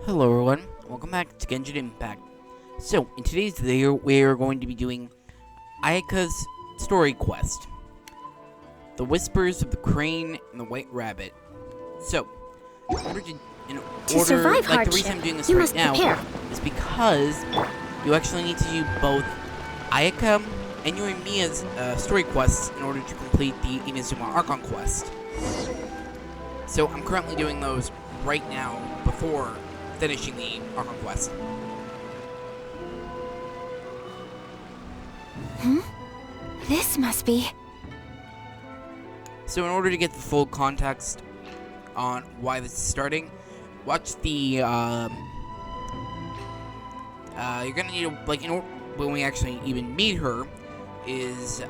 Hello everyone, welcome back to Genshin Impact. So, in today's video, we're going to be doing Ayaka's story quest. The Whispers of the Crane and the White Rabbit. So, To survive the hardship, reason I'm doing this you right must now prepare. is because you actually need to do both Ayaka and Mia's story quests in order to complete the Inazuma Archon quest. So, I'm currently doing those right now before finishing the Archon quest. This must be... So in order to get the full context on why this is starting, watch the, you're gonna need to, when we actually even meet her, is,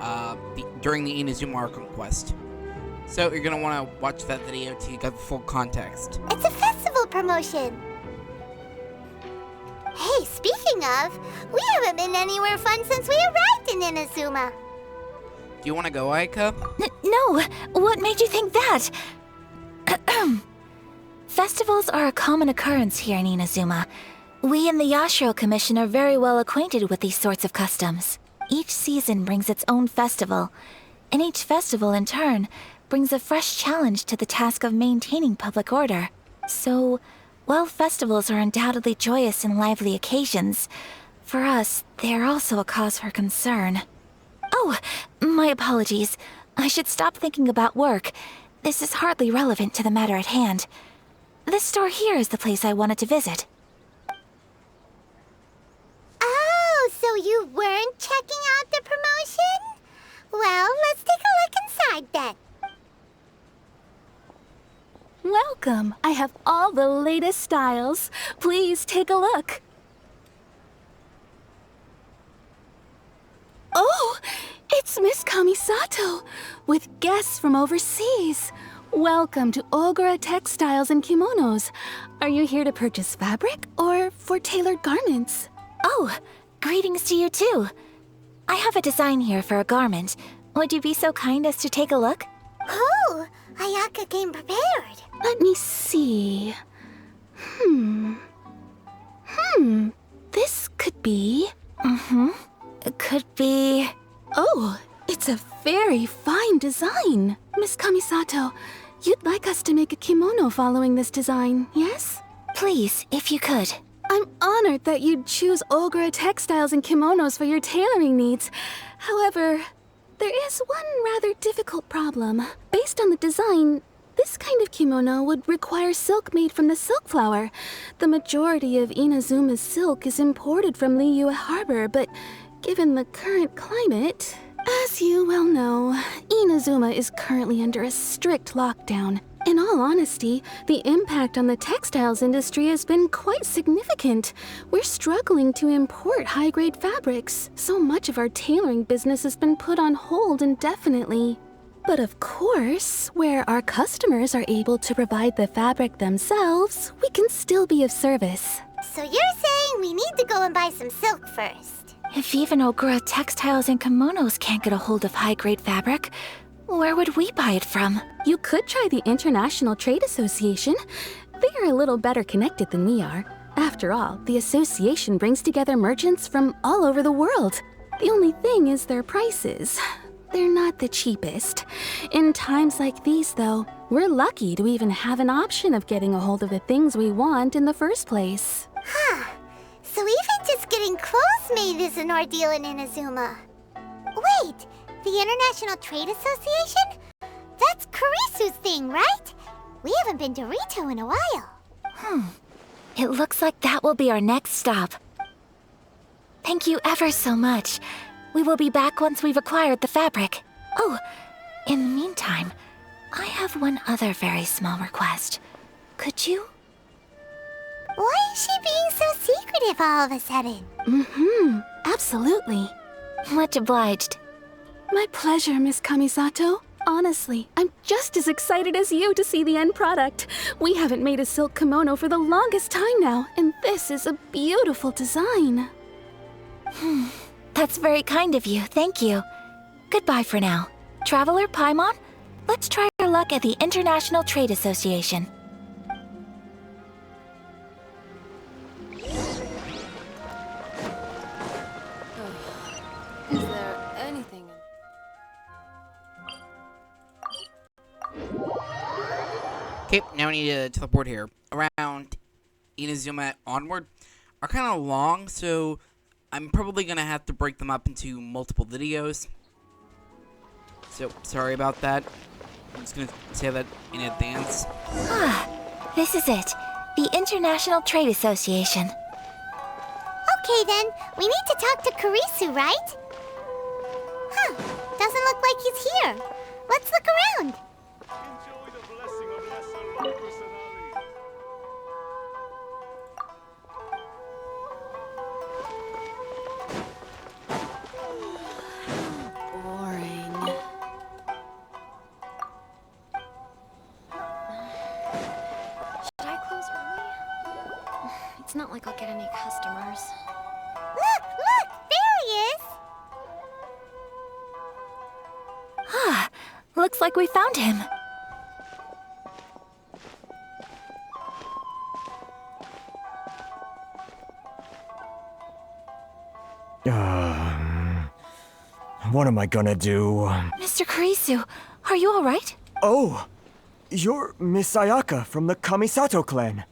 during the Inazuma Archon quest. So you're gonna wanna watch that video to get the full context. It's a festival promotion. Hey, speaking of, we haven't been anywhere fun since we arrived in Inazuma. Do you wanna go, Ayaka? No! What made you think that? Festivals are a common occurrence here in Inazuma. We in the Yashiro Commission are very well acquainted with these sorts of customs. Each season brings its own festival, and each festival, in turn, brings a fresh challenge to the task of maintaining public order. So, while festivals are undoubtedly joyous and lively occasions, for us, they are also a cause for concern. Oh, my apologies. I should stop thinking about work. This is hardly relevant to the matter at hand. This store here is the place I wanted to visit. Oh, so you weren't checking out the promotion? Well, let's take a look inside then. Welcome. I have all the latest styles. Please take a look. Oh, it's Miss Kamisato with guests from overseas. Welcome to Ogura Textiles and Kimonos. Are you here to purchase fabric or for tailored garments? Oh, greetings to you too. I have a design here for a garment. Would you be so kind as to take a look? Oh, Ayaka came prepared. Let me see. This could be... It could be... Oh, it's a very fine design. Miss Kamisato, you'd like us to make a kimono following this design, yes? Please, if you could. I'm honored that you'd choose Ogura Textiles and Kimonos for your tailoring needs. However, there is one rather difficult problem. Based on the design, this kind of kimono would require silk made from the silk flower. The majority of Inazuma's silk is imported from Liyue Harbor, but given the current climate, as you well know, Inazuma is currently under a strict lockdown. In all honesty, the impact on the textiles industry has been quite significant. We're struggling to import high-grade fabrics. So much of our tailoring business has been put on hold indefinitely. But of course, where our customers are able to provide the fabric themselves, we can still be of service. So you're saying we need to go and buy some silk first? If even Ogura Textiles and Kimonos can't get a hold of high-grade fabric, where would we buy it from? You could try the International Trade Association. They are a little better connected than we are. After all, the association brings together merchants from all over the world. The only thing is their prices. They're not the cheapest. In times like these, though, we're lucky to even have an option of getting a hold of the things we want in the first place. Huh. So even just getting clothes made is an ordeal in Inazuma. Wait, the International Trade Association? That's Kurisu's thing, right? We haven't been to Rito in a while. It looks like that will be our next stop. Thank you ever so much. We will be back once we've acquired the fabric. Oh, in the meantime, I have one other very small request. Could you? Why is she being so secretive all of a sudden? Absolutely. Much obliged. My pleasure, Miss Kamisato. Honestly, I'm just as excited as you to see the end product. We haven't made a silk kimono for the longest time now, and this is a beautiful design. That's very kind of you, thank you. Goodbye for now. Traveler Paimon, let's try our luck at the International Trade Association. Okay, now we need to teleport here. Around Inazuma onward are kind of long, so I'm probably going to have to break them up into multiple videos. So, sorry about that. I'm just going to say that in advance. This is it. The International Trade Association. Okay then, we need to talk to Kurisu, right? Huh, doesn't look like he's here. Let's look around. Enjoy the blessing of Lesser Personality. Boring. Should I close early? It's not like I'll get any customers. Look, look, there he is. Looks like we found him. What am I gonna do? Mr. Kurisu, are you alright? Oh, you're Miss Ayaka from the Kamisato clan.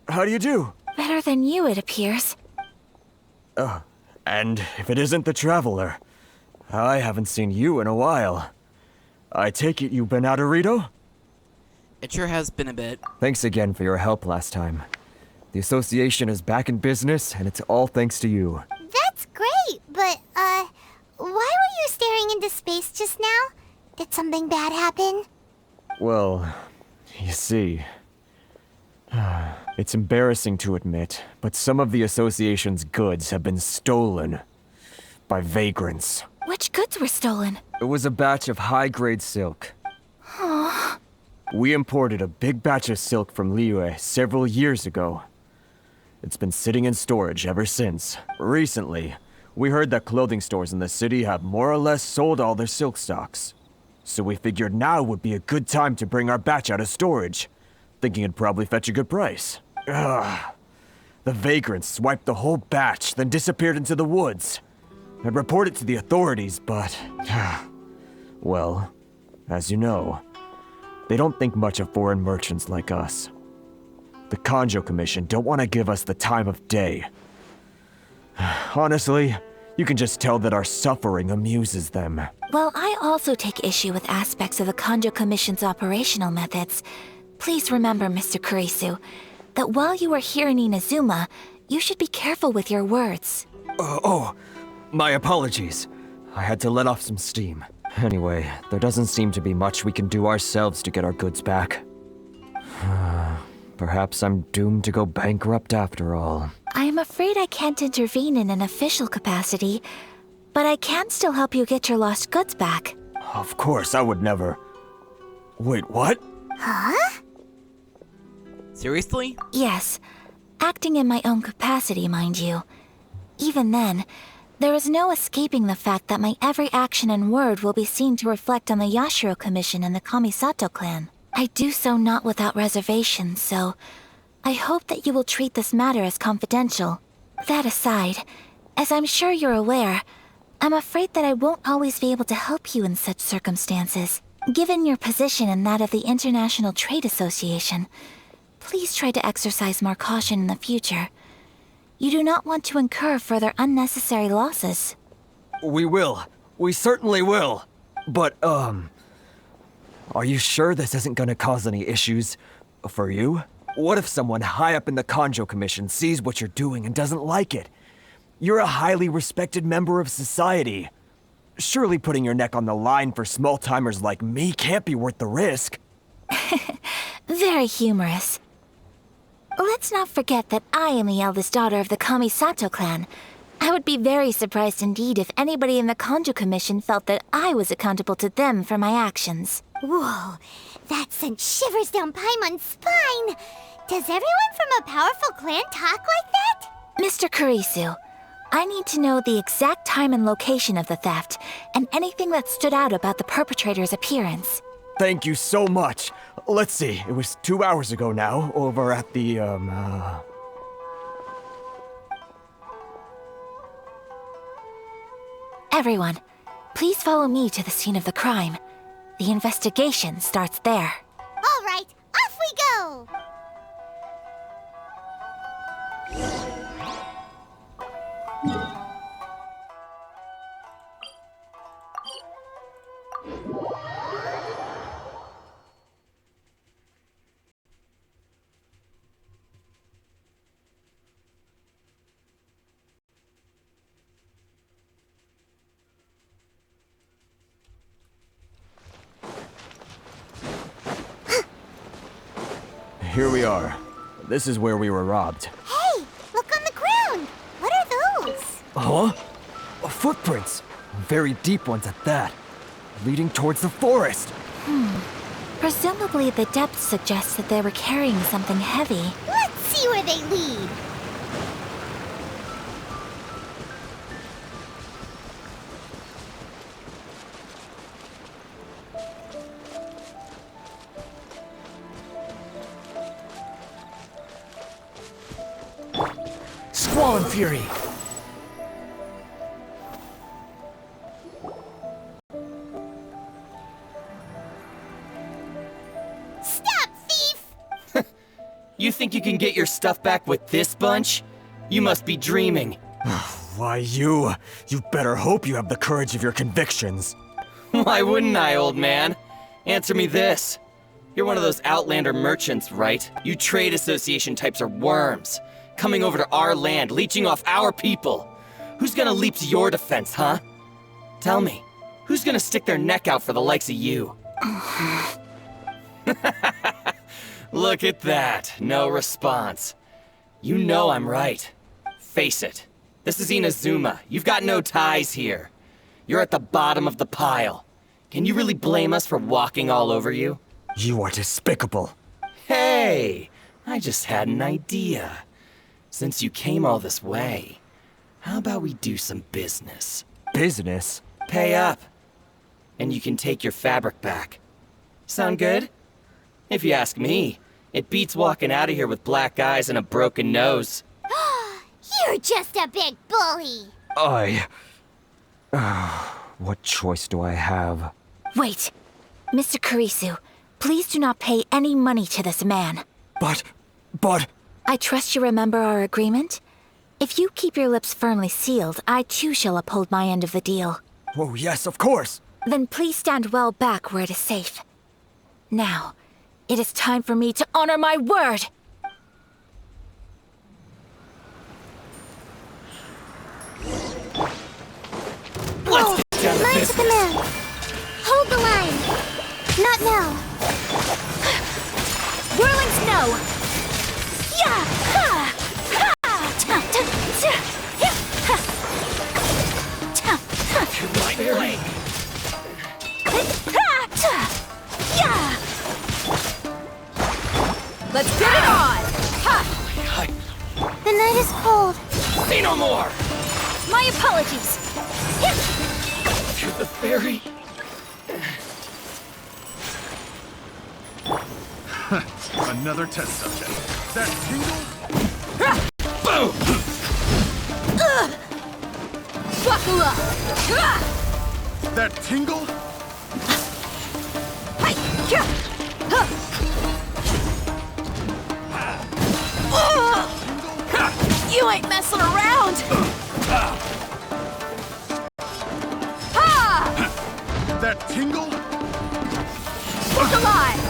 How do you do? Better than you, it appears. And if it isn't the Traveler, I haven't seen you in a while. I take it you've been out of Rito? It sure has been a bit. Thanks again for your help last time. The association is back in business, and it's all thanks to you. That's great, but, why were you staring into space just now? Did something bad happen? Well, you see... It's embarrassing to admit, but some of the association's goods have been stolen by vagrants. Which goods were stolen? It was a batch of high-grade silk. We imported a big batch of silk from Liyue several years ago. It's been sitting in storage ever since. Recently, we heard that clothing stores in the city have more or less sold all their silk stocks. So we figured now would be a good time to bring our batch out of storage, thinking it'd probably fetch a good price. Ugh. The vagrants swiped the whole batch, then disappeared into the woods. I'd report it to the authorities, but... well, as you know, they don't think much of foreign merchants like us. The Kanjo Commission don't want to give us the time of day. Honestly, you can just tell that our suffering amuses them. Well, I also take issue with aspects of the Kanjo Commission's operational methods. Please remember, Mr. Kurisu, that while you are here in Inazuma, you should be careful with your words. My apologies. I had to let off some steam. Anyway, there doesn't seem to be much we can do ourselves to get our goods back. Perhaps I'm doomed to go bankrupt after all. I am afraid I can't intervene in an official capacity, but I can still help you get your lost goods back. Of course, I would never... Wait, what? Seriously? Yes, acting in my own capacity, mind you. Even then, there is no escaping the fact that my every action and word will be seen to reflect on the Yashiro Commission and the Kamisato clan. I do so not without reservation, so I hope that you will treat this matter as confidential. That aside, as I'm sure you're aware, I'm afraid that I won't always be able to help you in such circumstances. Given your position and that of the International Trade Association, please try to exercise more caution in the future. You do not want to incur further unnecessary losses. We will. We certainly will. But, are you sure this isn't gonna cause any issues for you? What if someone high up in the Kanjo Commission sees what you're doing and doesn't like it? You're a highly respected member of society. Surely putting your neck on the line for small-timers like me can't be worth the risk. Very humorous. Let's not forget that I am the eldest daughter of the Kamisato clan. I would be very surprised indeed if anybody in the Kanjo Commission felt that I was accountable to them for my actions. Whoa, that sent shivers down Paimon's spine. Does everyone from a powerful clan talk like that? Mr. Kurisu, I need to know the exact time and location of the theft, and anything that stood out about the perpetrator's appearance. Thank you so much. Let's see, it was 2 hours ago now, over at the, Everyone, please follow me to the scene of the crime. The investigation starts there. All right, off we we go! Here we are. This is where we were robbed. Hey, look on the ground! What are those? Huh? Footprints. Very deep ones at that. Leading towards the forest. Presumably the depth suggests that they were carrying something heavy. Let's see where they lead. Squall Fury. Stop, thief! You think you can get your stuff back with this bunch? You must be dreaming. Why, you better hope you have the courage of your convictions. Why wouldn't I, old man? Answer me this. You're one of those Outlander merchants, right? You trade association types are worms. Coming over to our land, leeching off our people. Who's gonna leap to your defense, huh? Tell me, who's gonna stick their neck out for the likes of you? Look at that, no response. You know I'm right. Face it, this is Inazuma. You've got no ties here. You're at the bottom of the pile. Can you really blame us for walking all over you? You are despicable. Hey, I just had an idea. Since you came all this way, how about we do some business? Business? Pay up, and you can take your fabric back. Sound good? If you ask me, it beats walking out of here with black eyes and a broken nose. You're just a big bully! What choice do I have? Wait! Mr. Kurisu, please do not pay any money to this man. But... I trust you remember our agreement? If you keep your lips firmly sealed, I too shall uphold my end of the deal. Oh, yes, of course. Then please stand well back where it is safe. Now, it is time for me to honor my word! Let's get down to Line to business. command. Hold the line. Not now. Whirling snow! Yeah! Ha! Ha! Ta! Ta! Ta! Yeah! Ha! Ta! Ha! My blade. Ha! Ta! Yeah! Let's get it on! Ha! The night is cold. Say no more! My apologies! Yeah! To the ferry. Another test subject. That tingle? Boom! Buckle up! That tingle? Hi! Yeah! Huh! You ain't messing around! Ha! That tingle? Look alive!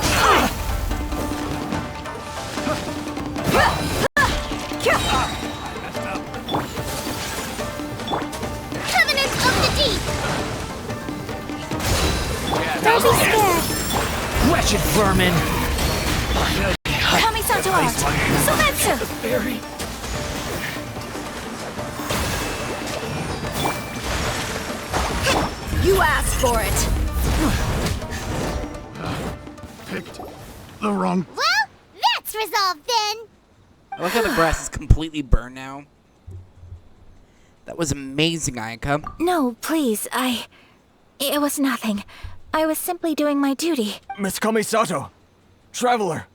Covenant of the Deep. Don't be scared. Wretched vermin! Kami-santo art! Sometsu! Ferry. You asked for it! Picked the wrong... Well, that's resolved then. I like how the grass is completely burned now. That was amazing, Ayaka. No, please, It was nothing. I was simply doing my duty. Miss Kamisato! Traveler!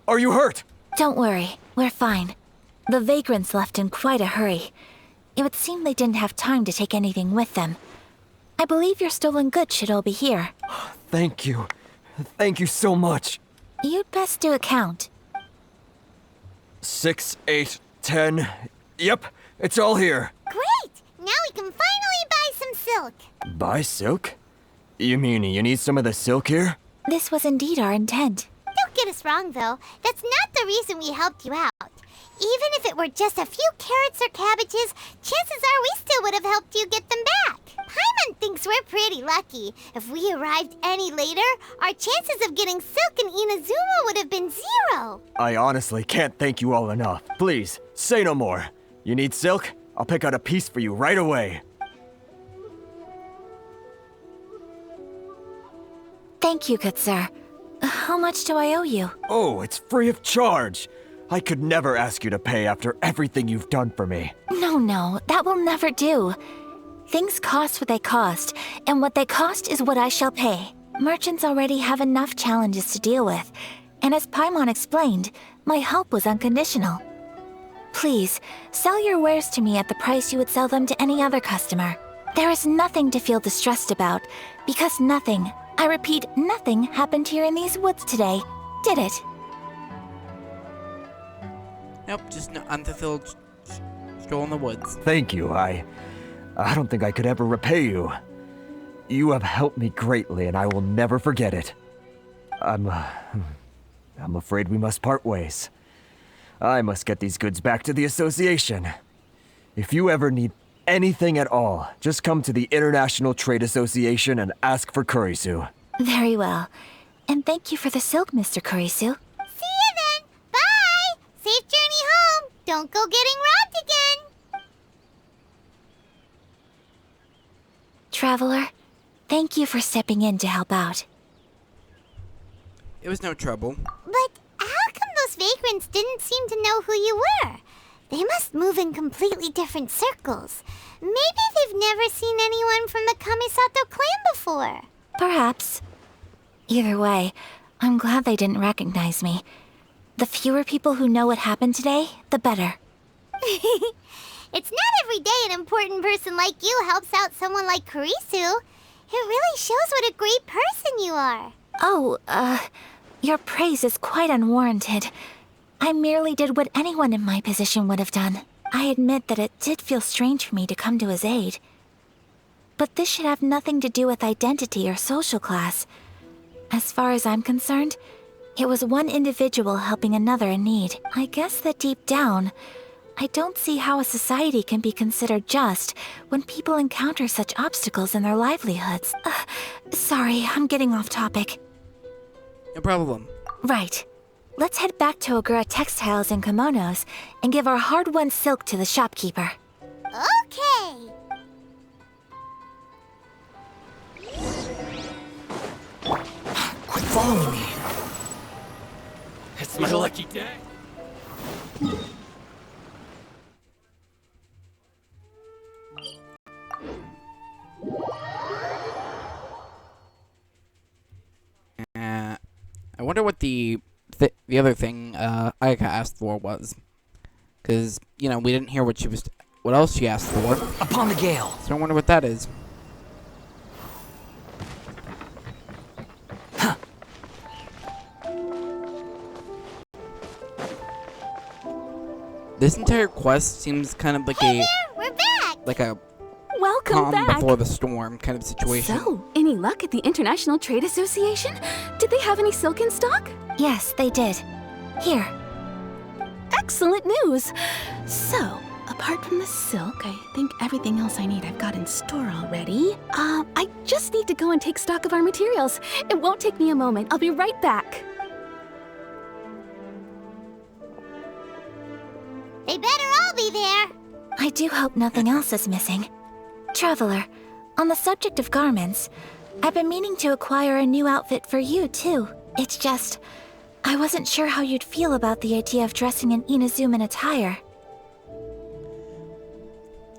Are you hurt? Don't worry, we're fine. The vagrants left in quite a hurry. It would seem they didn't have time to take anything with them. I believe your stolen goods should all be here. Thank you. Thank you so much. You'd best do a count. 6, 8, 10. Yep, it's all here. Great! Now we can finally buy some silk. Buy silk? You mean you need some of the silk here? This was indeed our intent. Don't get us wrong, though. That's not the reason we helped you out. Even if it were just a few carrots or cabbages, chances are we still would have helped you get them back. Paimon thinks we're pretty lucky. If we arrived any later, our chances of getting silk in Inazuma would have been 0. I honestly can't thank you all enough. Please, say no more. You need silk? I'll pick out a piece for you right away. Thank you, good sir. How much do I owe you? Oh, it's free of charge. I could never ask you to pay after everything you've done for me. No, that will never do. Things cost what they cost, and what they cost is what I shall pay. Merchants already have enough challenges to deal with, and as Paimon explained, my help was unconditional. Please, sell your wares to me at the price you would sell them to any other customer. There is nothing to feel distressed about, because nothing, I repeat, nothing happened here in these woods today, did it? Nope, just an unfulfilled stroll in the woods. Thank you. I don't think I could ever repay you. You have helped me greatly, and I will never forget it. I'm afraid we must part ways. I must get these goods back to the association. If you ever need anything at all, just come to the International Trade Association and ask for Kurisu. Very well. And thank you for the silk, Mr. Kurisu. See you then. Bye. Safe journey home. Don't go getting robbed again. Traveler, thank you for stepping in to help out. It was no trouble. But how come those vagrants didn't seem to know who you were? They must move in completely different circles. Maybe they've never seen anyone from the Kamisato clan before. Perhaps. Either way, I'm glad they didn't recognize me. The fewer people who know what happened today, the better. It's not every day an important person like you helps out someone like Kurisu. It really shows what a great person you are. Oh, your praise is quite unwarranted. I merely did what anyone in my position would have done. I admit that it did feel strange for me to come to his aid. But this should have nothing to do with identity or social class. As far as I'm concerned, it was one individual helping another in need. I guess that deep down, I don't see how a society can be considered just when people encounter such obstacles in their livelihoods. Sorry, I'm getting off topic. No problem. Right. Let's head back to Ogura Textiles and Kimonos and give our hard-won silk to the shopkeeper. Okay. Quit following me. It's my lucky day. I wonder what the other thing Ayaka asked for was, because we didn't hear what else she asked for. Upon the gale. So I wonder what that is. Huh. This entire quest seems kind of like Hey there, we're back. like a Welcome calm back. before the storm kind of situation. So, any luck at the International Trade Association? Did they have any silk in stock? Yes, they did. Here. Excellent news! So, apart from the silk, I think everything else I need I've got in store already. I just need to go and take stock of our materials. It won't take me a moment. I'll be right back. They better all be there. I do hope nothing else is missing. Traveler, on the subject of garments, I've been meaning to acquire a new outfit for you, too. It's just, I wasn't sure how you'd feel about the idea of dressing in Inazuman attire.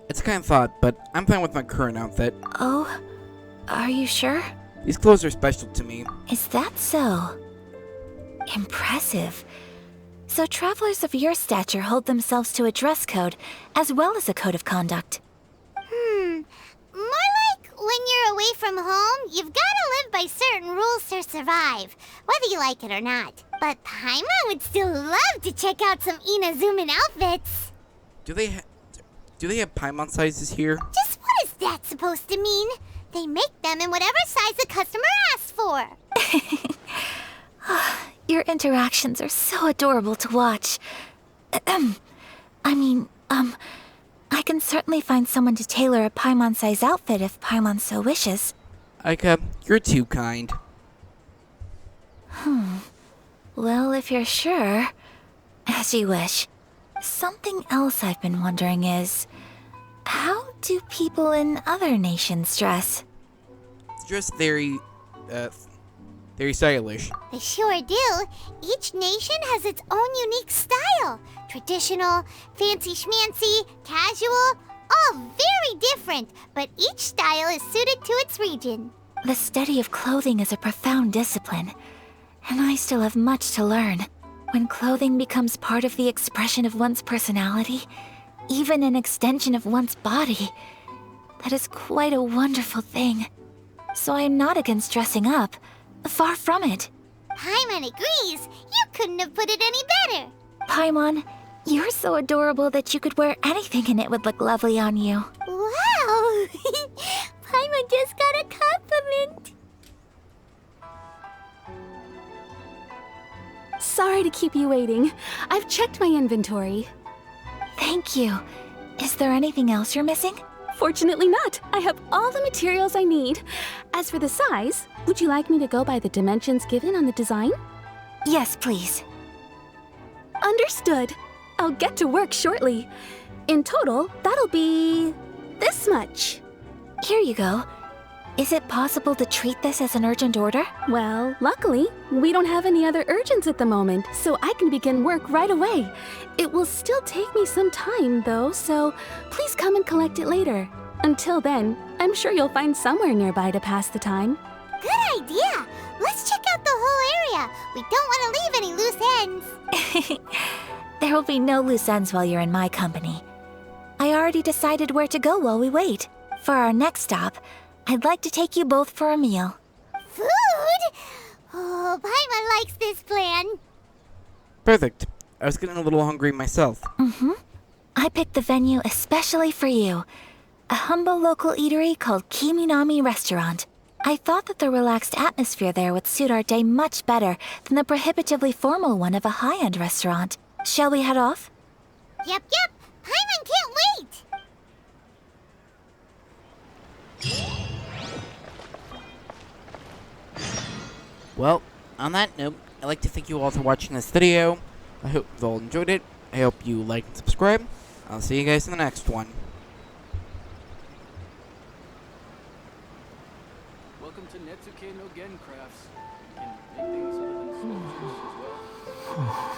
It's a kind of thought, but I'm fine with my current outfit. Oh? Are you sure? These clothes are special to me. Is that so? Impressive. So travelers of your stature hold themselves to a dress code, as well as a code of conduct. More like when you're away from home, you've got to live by certain rules to survive, whether you like it or not. But Paimon would still love to check out some Inazuman outfits. Do they have Paimon sizes here? Just what is that supposed to mean? They make them in whatever size the customer asks for. Your interactions are so adorable to watch. I can certainly find someone to tailor a Paimon-size outfit if Paimon so wishes. Ayaka, you're too kind. Well, if you're sure, as you wish. Something else I've been wondering is, how do people in other nations dress? Just very stylish. They sure do. Each nation has its own unique style. Traditional, fancy schmancy, casual, all very different, but each style is suited to its region. The study of clothing is a profound discipline, and I still have much to learn. When clothing becomes part of the expression of one's personality, even an extension of one's body, that is quite a wonderful thing. So I am not against dressing up. Far from it. Paimon agrees. You couldn't have put it any better. Paimon, you're so adorable that you could wear anything and it would look lovely on you. Wow! Paimon just got a compliment. Sorry to keep you waiting. I've checked my inventory. Thank you. Is there anything else you're missing? Fortunately not. I have all the materials I need. As for the size, would you like me to go by the dimensions given on the design? Yes, please. Understood. I'll get to work shortly. In total, that'll be this much. Here you go. Is it possible to treat this as an urgent order? Well, luckily, we don't have any other urgents at the moment, so I can begin work right away. It will still take me some time, though, so please come and collect it later. Until then, I'm sure you'll find somewhere nearby to pass the time. Good idea. Let's check out the whole area. We don't want to leave any loose ends. There will be no loose ends while you're in my company. I already decided where to go while we wait. For our next stop, I'd like to take you both for a meal. Food? Oh, Paimon likes this plan. Perfect. I was getting a little hungry myself. I picked the venue especially for you. A humble local eatery called Kiminami Restaurant. I thought that the relaxed atmosphere there would suit our day much better than the prohibitively formal one of a high-end restaurant. Shall we head off? Yep. Paimon can't wait. Well, on that note, I'd like to thank you all for watching this video. I hope you all enjoyed it. I hope you like and subscribe. I'll see you guys in the next one. Welcome to Netsuke no Gen Crafts. You can make things other than sculptures as well.